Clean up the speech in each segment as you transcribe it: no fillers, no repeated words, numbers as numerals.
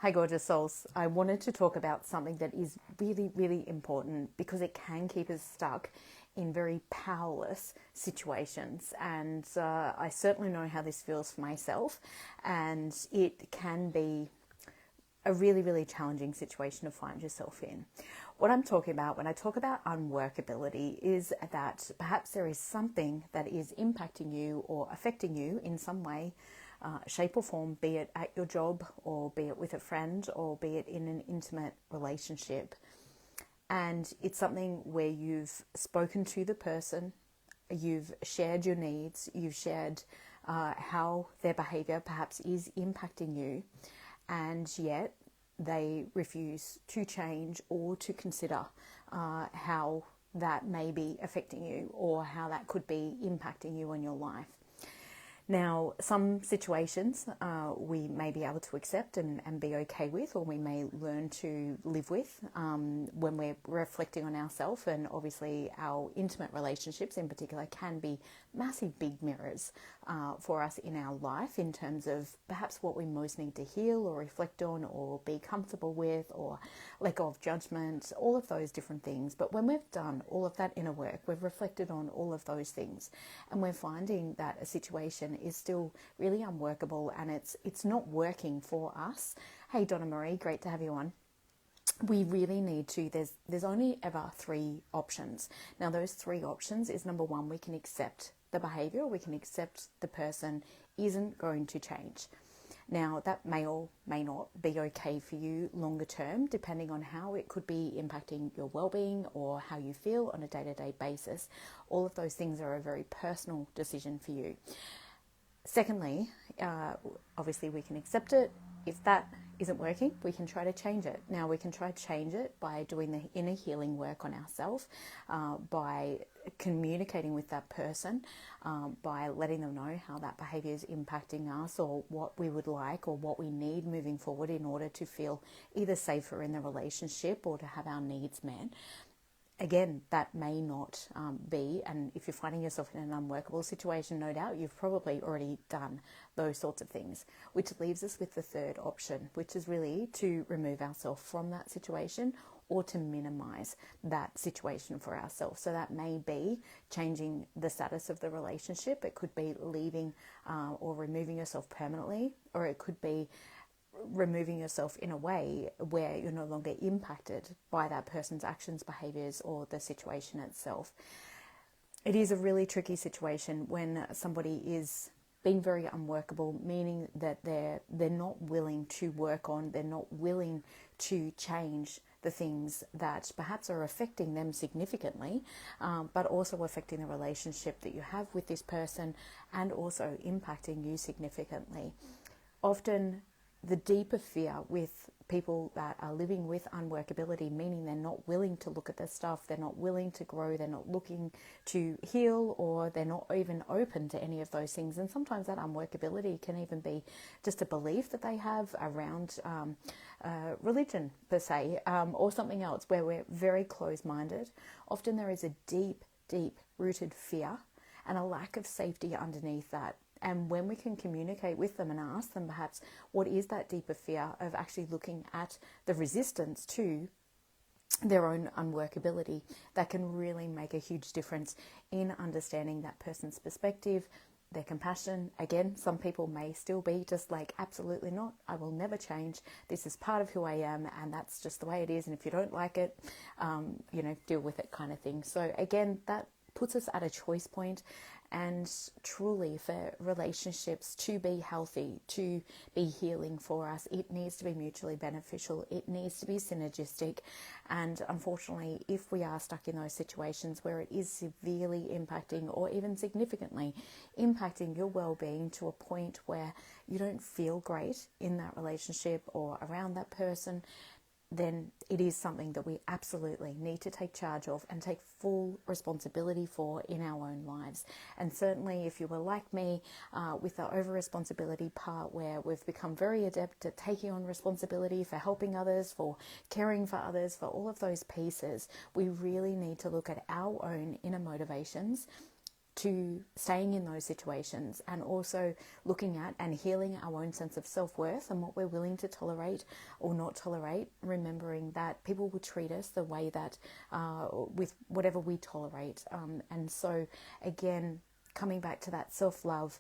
Hi, gorgeous souls. I wanted to talk about something that is really, really important because it can keep us stuck in very powerless situations. And I certainly know how this feels for myself. And it can be a really, really challenging situation to find yourself in. What I'm talking about when I talk about unworkability is that perhaps there is something that is impacting you or affecting you in some way, shape or form, be it at your job or be it with a friend or be it in an intimate relationship. And it's something where you've spoken to the person, you've shared your needs, you've shared how their behavior perhaps is impacting you, and yet they refuse to change or to consider how that may be affecting you or how that could be impacting you in your life. Now, some situations we may be able to accept and be okay with, or we may learn to live with when we're reflecting on ourselves. And obviously our intimate relationships in particular can be massive big mirrors for us in our life in terms of perhaps what we most need to heal or reflect on or be comfortable with or let go of judgment, all of those different things. But when we've done all of that inner work, we've reflected on all of those things and we're finding that a situation is still really unworkable and it's not working for us. Hey Donna Marie, great to have you on. We really need to, there's only ever three options. Now those three options is, number one, we can accept the behavior, we can accept the person isn't going to change. Now that may or may not be okay for you longer term, depending on how it could be impacting your well-being or how you feel on a day-to-day basis. All of those things are a very personal decision for you. Secondly, obviously we can accept it. If that isn't working, we can try to change it. Now we can try to change it by doing the inner healing work on ourselves, by communicating with that person, by letting them know how that behavior is impacting us or what we would like or what we need moving forward in order to feel either safer in the relationship or to have our needs met. Again, that may not be, and if you're finding yourself in an unworkable situation, no doubt you've probably already done those sorts of things, which leaves us with the third option, which is really to remove ourselves from that situation or to minimize that situation for ourselves. So that may be changing the status of the relationship. It could be leaving or removing yourself permanently, or it could be removing yourself in a way where you're no longer impacted by that person's actions, behaviors, or the situation itself. It is a really tricky situation when somebody is being very unworkable, meaning that they're not willing to work on, they're not willing to change the things that perhaps are affecting them significantly, but also affecting the relationship that you have with this person and also impacting you significantly. Often the deeper fear with people that are living with unworkability, meaning they're not willing to look at their stuff, they're not willing to grow, they're not looking to heal, or they're not even open to any of those things. And sometimes that unworkability can even be just a belief that they have around religion per se, or something else where we're very close-minded. Often there is a deep, deep rooted fear and a lack of safety underneath that. And when we can communicate with them and ask them perhaps what is that deeper fear of actually looking at the resistance to their own unworkability, that can really make a huge difference in understanding that person's perspective, their compassion. Again, some people may still be just like, absolutely not, I will never change. This is part of who I am and that's just the way it is. And if you don't like it, deal with it kind of thing. So again, that puts us at a choice point. And truly, for relationships to be healthy, to be healing for us, it needs to be mutually beneficial. It needs to be synergistic. And unfortunately, if we are stuck in those situations where it is severely impacting or even significantly impacting your well-being to a point where you don't feel great in that relationship or around that person, then it is something that we absolutely need to take charge of and take full responsibility for in our own lives. And certainly if you were like me with the over-responsibility part, where we've become very adept at taking on responsibility for helping others, for caring for others, for all of those pieces, we really need to look at our own inner motivations to staying in those situations, and also looking at and healing our own sense of self-worth and what we're willing to tolerate or not tolerate, remembering that people will treat us the way that with whatever we tolerate. And so again, coming back to that self-love,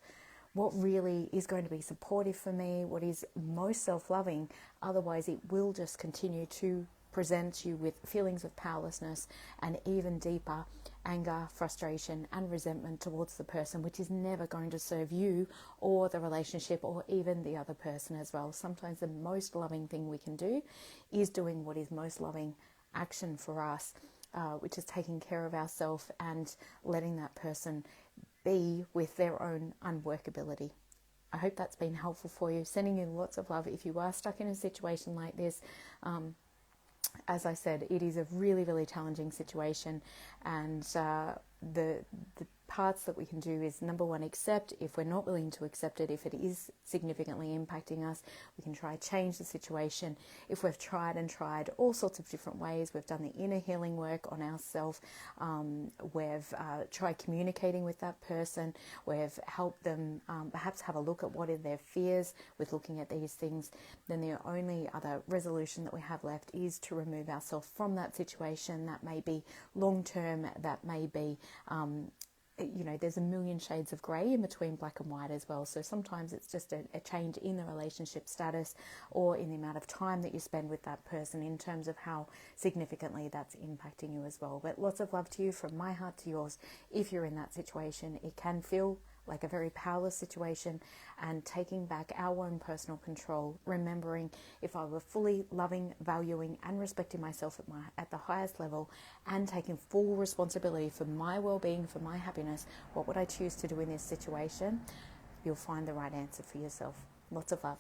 what really is going to be supportive for me, what is most self-loving. Otherwise it will just continue to present you with feelings of powerlessness and even deeper anger, frustration and resentment towards the person, which is never going to serve you or the relationship or even the other person as well. Sometimes the most loving thing we can do is doing what is most loving action for us, which is taking care of ourselves and letting that person be with their own unworkability. I hope that's been helpful for you. Sending you lots of love. If you are stuck in a situation like this, as I said, it is a really, really challenging situation, and the parts that we can do is, number one, accept. If we're not willing to accept it, if it is significantly impacting us, we can try change the situation. If we've tried all sorts of different ways, we've done the inner healing work on ourselves, we've tried communicating with that person, we've helped them perhaps have a look at what are their fears with looking at these things, then the only other resolution that we have left is to remove ourselves from that situation. That may be long term, that may be there's a million shades of grey in between black and white as well. So sometimes it's just a change in the relationship status or in the amount of time that you spend with that person in terms of how significantly that's impacting you as well. But lots of love to you from my heart to yours. If you're in that situation, it can feel like a very powerless situation, and taking back our own personal control, remembering if I were fully loving, valuing and respecting myself at the highest level and taking full responsibility for my well-being, for my happiness, what would I choose to do in this situation? You'll find the right answer for yourself. Lots of love.